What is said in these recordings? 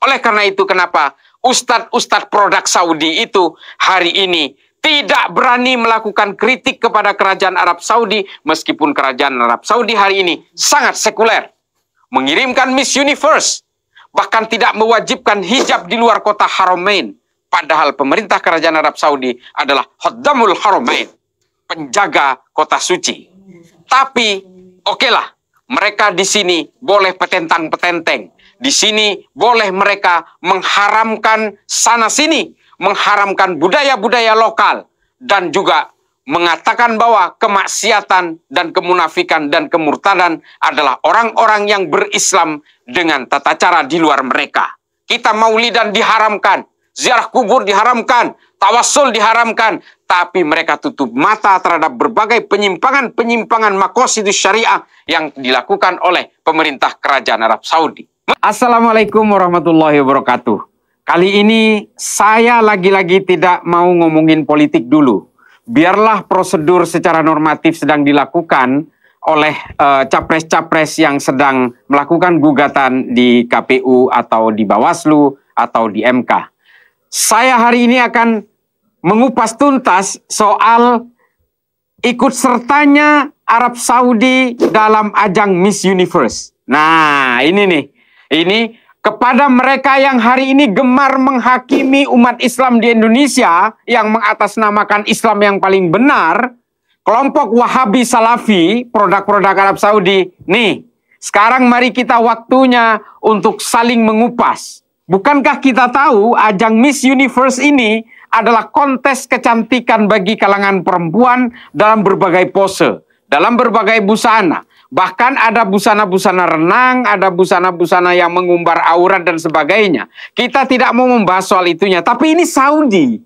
Oleh karena itu kenapa ustadz-ustadz produk Saudi itu hari ini tidak berani melakukan kritik kepada kerajaan Arab Saudi, meskipun kerajaan Arab Saudi hari ini sangat sekuler. Mengirimkan Miss Universe, bahkan tidak mewajibkan hijab di luar kota Haramain. Padahal pemerintah kerajaan Arab Saudi adalah Khaddamul Haramain, penjaga kota suci. Tapi okelah, mereka di sini boleh petentang-petenteng. Di sini boleh mereka mengharamkan sana-sini, mengharamkan budaya-budaya lokal, dan juga mengatakan bahwa kemaksiatan dan kemunafikan dan kemurtadan adalah orang-orang yang berislam dengan tata cara di luar mereka. Kita maulidan diharamkan, ziarah kubur diharamkan, tawassul diharamkan, tapi mereka tutup mata terhadap berbagai penyimpangan-penyimpangan maqasidus syariah yang dilakukan oleh pemerintah kerajaan Arab Saudi. Assalamualaikum warahmatullahi wabarakatuh. Kali ini saya lagi-lagi tidak mau ngomongin politik dulu. Biarlah prosedur secara normatif sedang dilakukan oleh capres-capres yang sedang melakukan gugatan di KPU atau di Bawaslu atau di MK. Saya hari ini akan mengupas tuntas soal ikut sertanya Arab Saudi dalam ajang Miss Universe. Nah, ini nih. Ini kepada mereka yang hari ini gemar menghakimi umat Islam di Indonesia, yang mengatasnamakan Islam yang paling benar, kelompok Wahabi Salafi, produk-produk Arab Saudi. Nih, sekarang mari kita waktunya untuk saling mengupas. Bukankah kita tahu ajang Miss Universe ini adalah kontes kecantikan bagi kalangan perempuan dalam berbagai pose, dalam berbagai busana. Bahkan ada busana-busana renang, ada busana-busana yang mengumbar aurat dan sebagainya. Kita tidak mau membahas soal itunya, tapi ini Saudi.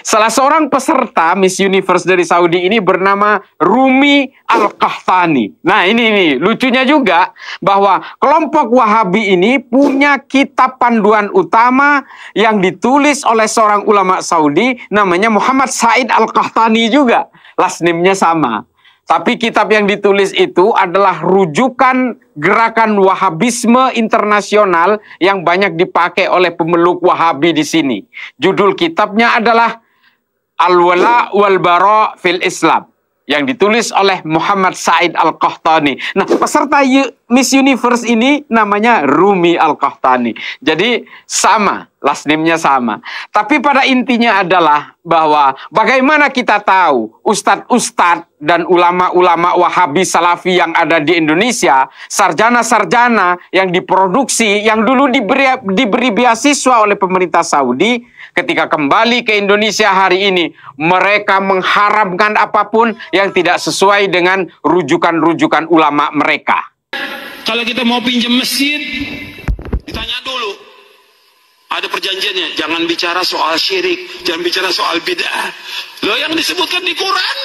Salah seorang peserta Miss Universe dari Saudi ini bernama Rumi Al-Qahtani. Nah ini lucunya juga bahwa kelompok Wahabi ini punya kitab panduan utama yang ditulis oleh seorang ulama Saudi namanya Muhammad Said Al-Qahtani juga. Last name-nya sama. Tapi kitab yang ditulis itu adalah rujukan gerakan Wahabisme internasional yang banyak dipakai oleh pemeluk Wahabi di sini. Judul kitabnya adalah Al-Wala wal Bara fil Islam, yang ditulis oleh Muhammad Said Al-Qahtani. Nah, peserta Miss Universe ini namanya Rumi Al-Qahtani. Jadi sama, last name-nya sama. Tapi pada intinya adalah bahwa bagaimana kita tahu ustadz-ustadz dan ulama-ulama Wahabi Salafi yang ada di Indonesia, sarjana-sarjana yang diproduksi, yang dulu diberi beasiswa oleh pemerintah Saudi, ketika kembali ke Indonesia hari ini, mereka mengharamkan apapun yang tidak sesuai dengan rujukan-rujukan ulama mereka. Kalau kita mau pinjam masjid, ditanya dulu. Ada perjanjiannya, jangan bicara soal syirik, jangan bicara soal bid'ah. Loh, yang disebutkan di Quran,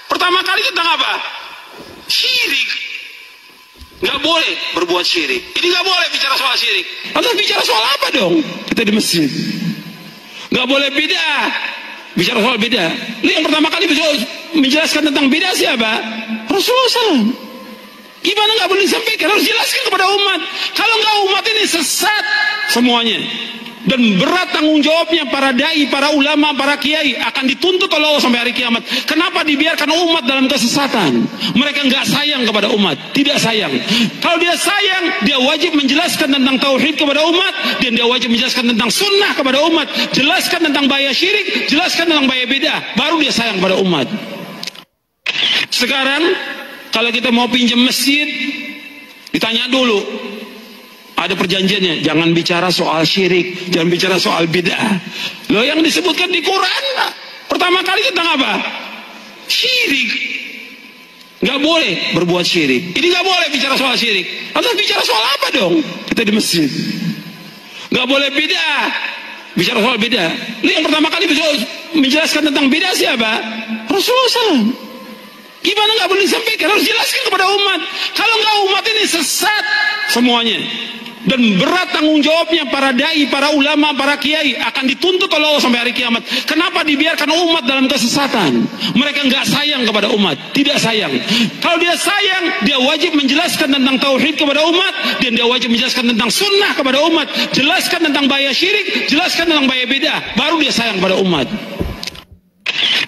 pertama kali tentang apa? Syirik. Nggak boleh berbuat syirik. Ini nggak boleh bicara soal syirik. Lalu bicara soal apa dong? Kita di masjid. Nggak boleh bid'ah. Bicara soal bid'ah. Lalu yang pertama kali menjelaskan tentang bid'ah siapa? Rasulullah SAW. Gimana nggak boleh disampaikan? Harus jelaskan kepada umat. Kalau nggak, umat ini sesat semuanya. Dan berat tanggung jawabnya para dai, para ulama, para kiai akan dituntut oleh Allah sampai hari kiamat. Kenapa dibiarkan umat dalam kesesatan? Mereka nggak sayang kepada umat, tidak sayang. Kalau dia sayang, dia wajib menjelaskan tentang tauhid kepada umat, dan dia wajib menjelaskan tentang sunnah kepada umat, jelaskan tentang bahaya syirik, jelaskan tentang bahaya bid'ah, baru dia sayang kepada umat. Sekarang kalau kita mau pinjam masjid, ditanya dulu. Ada perjanjiannya, jangan bicara soal syirik, jangan bicara soal bid'ah. Loh, yang disebutkan di Quran, pertama kali tentang apa? Syirik. Nggak boleh berbuat syirik. Ini nggak boleh bicara soal syirik. Lalu bicara soal apa dong? Kita di masjid. Nggak boleh bid'ah. Bicara soal bid'ah. Lalu yang pertama kali menjelaskan tentang bid'ah siapa? Rasulullah SAW. Gimana nggak boleh disampaikan? Harus jelaskan kepada umat. Kalau nggak, umat ini sesat semuanya. Dan berat tanggung jawabnya para dai, para ulama, para kiai akan dituntut oleh Allah sampai hari kiamat. Kenapa dibiarkan umat dalam kesesatan? Mereka nggak sayang kepada umat, tidak sayang. Kalau dia sayang, dia wajib menjelaskan tentang tauhid kepada umat, dan dia wajib menjelaskan tentang sunnah kepada umat, jelaskan tentang bahaya syirik, jelaskan tentang bahaya bid'ah, baru dia sayang pada umat.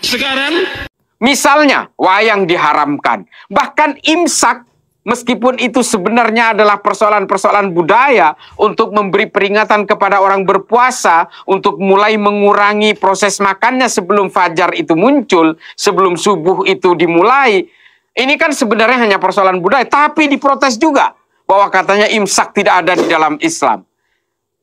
Sekarang, misalnya wayang diharamkan, bahkan imsak, meskipun itu sebenarnya adalah persoalan-persoalan budaya untuk memberi peringatan kepada orang berpuasa untuk mulai mengurangi proses makannya sebelum fajar itu muncul, sebelum subuh itu dimulai. Ini kan sebenarnya hanya persoalan budaya, tapi diprotes juga bahwa katanya imsak tidak ada di dalam Islam.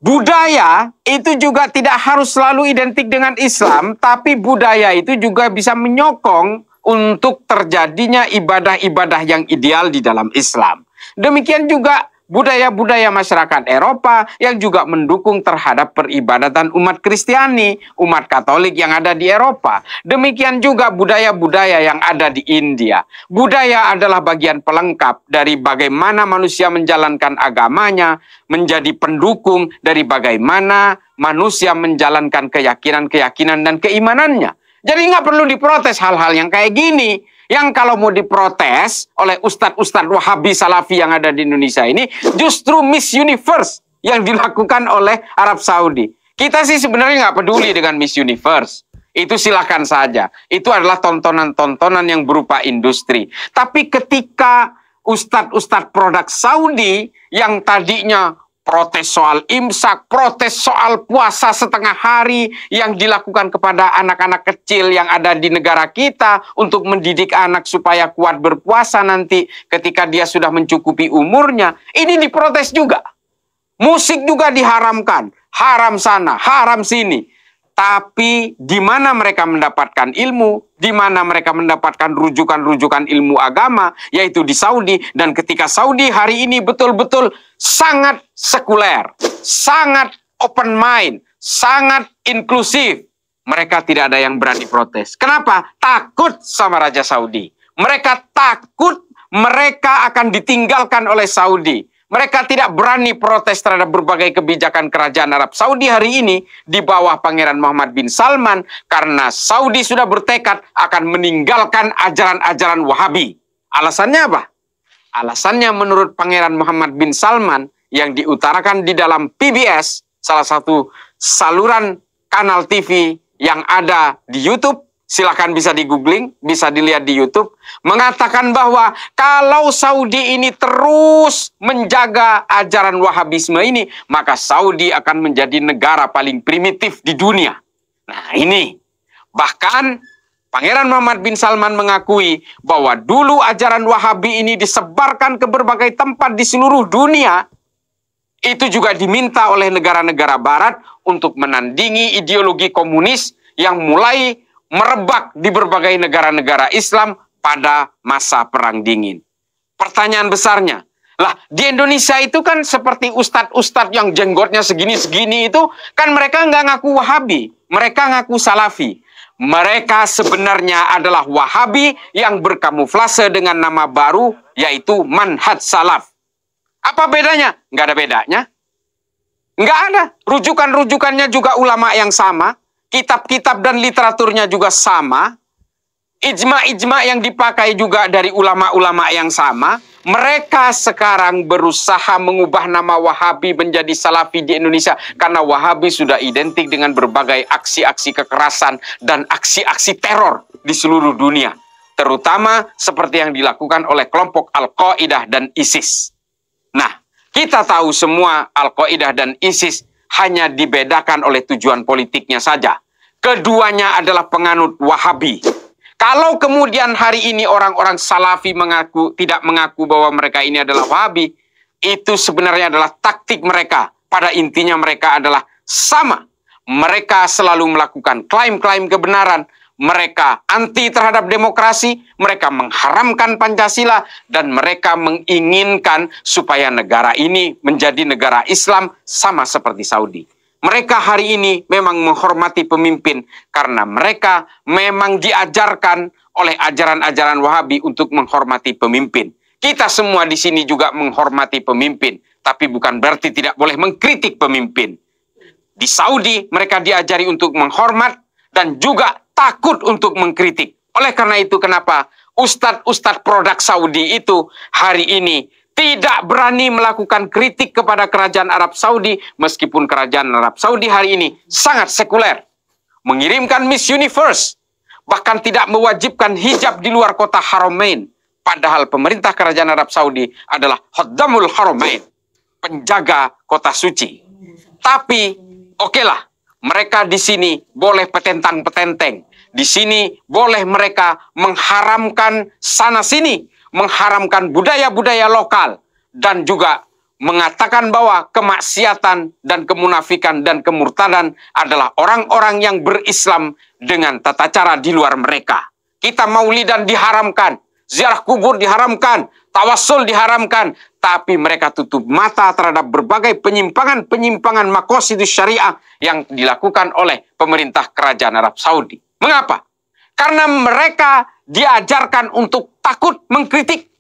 Budaya itu juga tidak harus selalu identik dengan Islam, tapi budaya itu juga bisa menyokong untuk terjadinya ibadah-ibadah yang ideal di dalam Islam. Demikian juga budaya-budaya masyarakat Eropa yang juga mendukung terhadap peribadatan umat Kristiani, umat Katolik yang ada di Eropa. Demikian juga budaya-budaya yang ada di India. Budaya adalah bagian pelengkap dari bagaimana manusia menjalankan agamanya, menjadi pendukung dari bagaimana manusia menjalankan keyakinan-keyakinan dan keimanannya. Jadi nggak perlu diprotes hal-hal yang kayak gini. Yang kalau mau diprotes oleh ustadz-ustadz Wahabi Salafi yang ada di Indonesia ini, justru Miss Universe yang dilakukan oleh Arab Saudi. Kita sih sebenarnya nggak peduli dengan Miss Universe. Itu silakan saja. Itu adalah tontonan-tontonan yang berupa industri. Tapi ketika ustadz-ustadz produk Saudi yang tadinya protes soal imsak, protes soal puasa setengah hari yang dilakukan kepada anak-anak kecil yang ada di negara kita untuk mendidik anak supaya kuat berpuasa nanti ketika dia sudah mencukupi umurnya. Ini diprotes juga. Musik juga diharamkan. Haram sana, haram sini. Tapi di mana mereka mendapatkan ilmu, di mana mereka mendapatkan rujukan-rujukan ilmu agama, yaitu di Saudi. Dan ketika Saudi hari ini betul-betul sangat sekuler, sangat open mind, sangat inklusif, mereka tidak ada yang berani protes. Kenapa? Takut sama Raja Saudi. Mereka takut mereka akan ditinggalkan oleh Saudi. Mereka tidak berani protes terhadap berbagai kebijakan kerajaan Arab Saudi hari ini di bawah Pangeran Muhammad bin Salman karena Saudi sudah bertekad akan meninggalkan ajaran-ajaran Wahabi. Alasannya apa? Alasannya menurut Pangeran Muhammad bin Salman yang diutarakan di dalam PBS, salah satu saluran kanal TV yang ada di YouTube, silakan bisa di-googling, bisa dilihat di YouTube, mengatakan bahwa kalau Saudi ini terus menjaga ajaran Wahabisme ini, maka Saudi akan menjadi negara paling primitif di dunia. Nah ini, bahkan Pangeran Muhammad bin Salman mengakui bahwa dulu ajaran Wahabi ini disebarkan ke berbagai tempat di seluruh dunia. Itu juga diminta oleh negara-negara barat untuk menandingi ideologi komunis yang mulai merebak di berbagai negara-negara Islam pada masa Perang Dingin. Pertanyaan besarnya, lah di Indonesia itu kan seperti ustadz-ustadz yang jenggotnya segini-segini itu, kan mereka nggak ngaku Wahabi, mereka ngaku Salafi. Mereka sebenarnya adalah Wahabi yang berkamuflase dengan nama baru, yaitu Manhaj Salaf. Apa bedanya? Nggak ada bedanya. Nggak ada. Rujukan-rujukannya juga ulama yang sama. Kitab-kitab dan literaturnya juga sama. Ijma-ijma yang dipakai juga dari ulama-ulama yang sama. Mereka sekarang berusaha mengubah nama Wahabi menjadi Salafi di Indonesia. Karena Wahabi sudah identik dengan berbagai aksi-aksi kekerasan dan aksi-aksi teror di seluruh dunia. Terutama seperti yang dilakukan oleh kelompok Al-Qaeda dan ISIS. Nah, kita tahu semua Al-Qaeda dan ISIS hanya dibedakan oleh tujuan politiknya saja. Keduanya adalah penganut Wahabi. Kalau kemudian hari ini orang-orang Salafi tidak mengaku bahwa mereka ini adalah Wahabi, itu sebenarnya adalah taktik mereka. Pada intinya mereka adalah sama. Mereka selalu melakukan klaim-klaim kebenaran. Mereka anti terhadap demokrasi, mereka mengharamkan Pancasila, dan mereka menginginkan supaya negara ini menjadi negara Islam sama seperti Saudi. Mereka hari ini memang menghormati pemimpin karena mereka memang diajarkan oleh ajaran-ajaran Wahabi untuk menghormati pemimpin. Kita semua di sini juga menghormati pemimpin. tapi bukan berarti tidak boleh mengkritik pemimpin. Di Saudi mereka diajari untuk menghormat dan juga takut untuk mengkritik. Oleh karena itu kenapa ustadz-ustadz produk Saudi itu hari ini tidak berani melakukan kritik kepada kerajaan Arab Saudi, meskipun kerajaan Arab Saudi hari ini sangat sekuler. Mengirimkan Miss Universe, bahkan tidak mewajibkan hijab di luar kota Haramain. Padahal pemerintah kerajaan Arab Saudi adalah Khaddamul Haramain, penjaga kota suci. Tapi, okelah, mereka di sini boleh petentang-petenteng. Di sini boleh mereka mengharamkan sana-sini, mengharamkan budaya-budaya lokal, dan juga mengatakan bahwa kemaksiatan dan kemunafikan dan kemurtadan adalah orang-orang yang berislam dengan tata cara di luar mereka. Kita maulidan diharamkan, ziarah kubur diharamkan, tawassul diharamkan, tapi mereka tutup mata terhadap berbagai penyimpangan-penyimpangan maqasidus syariah yang dilakukan oleh pemerintah kerajaan Arab Saudi. Mengapa? Karena mereka diajarkan untuk takut mengkritik.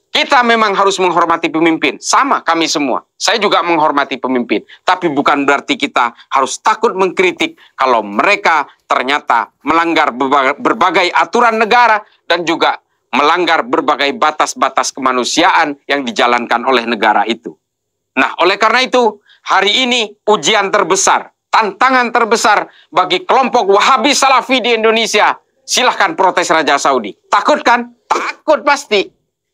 Kita memang harus menghormati pemimpin. Sama kami semua. Saya juga menghormati pemimpin. Tapi bukan berarti kita harus takut mengkritik kalau mereka ternyata melanggar berbagai aturan negara dan juga melanggar berbagai batas-batas kemanusiaan yang dijalankan oleh negara itu. Nah, oleh karena itu, hari ini ujian terbesar, tantangan terbesar bagi kelompok Wahabi Salafi di Indonesia. Silahkan protes Raja Saudi. Takut kan? Takut pasti.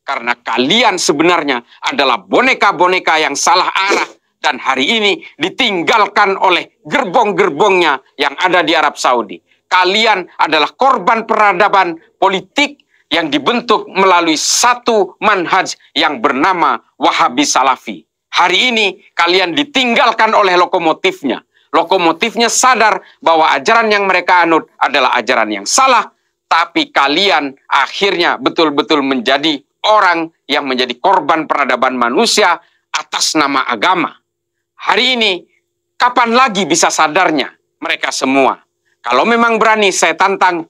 Karena kalian sebenarnya adalah boneka-boneka yang salah arah dan hari ini ditinggalkan oleh gerbong-gerbongnya yang ada di Arab Saudi. Kalian adalah korban peradaban politik yang dibentuk melalui satu manhaj yang bernama Wahabi Salafi. Hari ini kalian ditinggalkan oleh lokomotifnya. Lokomotifnya sadar bahwa ajaran yang mereka anut adalah ajaran yang salah, tapi kalian akhirnya betul-betul menjadi orang yang menjadi korban peradaban manusia atas nama agama. Hari ini, kapan lagi bisa sadarnya mereka semua? Kalau memang berani, saya tantang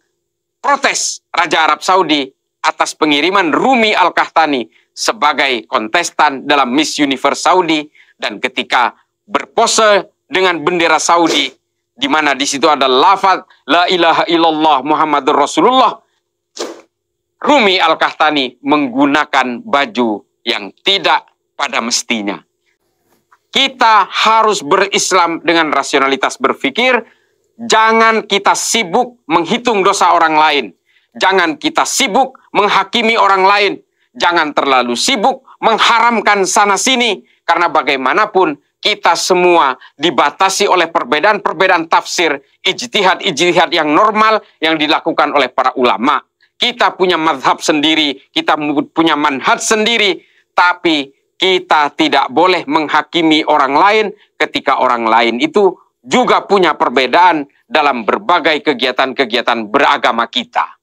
protes Raja Arab Saudi atas pengiriman Rumi Al-Qahtani sebagai kontestan dalam Miss Universe Saudi, dan ketika berpose dengan bendera Saudi, di mana di situ ada lafaz La ilaha illallah Muhammadur Rasulullah, Rumi Al-Qahtani menggunakan baju yang tidak pada mestinya. Kita harus berislam dengan rasionalitas berpikir. Jangan kita sibuk menghitung dosa orang lain. Jangan kita sibuk menghakimi orang lain. Jangan terlalu sibuk mengharamkan sana-sini. Karena bagaimanapun kita semua dibatasi oleh perbedaan-perbedaan tafsir, ijtihad-ijtihad yang normal yang dilakukan oleh para ulama. Kita punya mazhab sendiri, kita punya manhaj sendiri, tapi kita tidak boleh menghakimi orang lain ketika orang lain itu juga punya perbedaan dalam berbagai kegiatan-kegiatan beragama kita.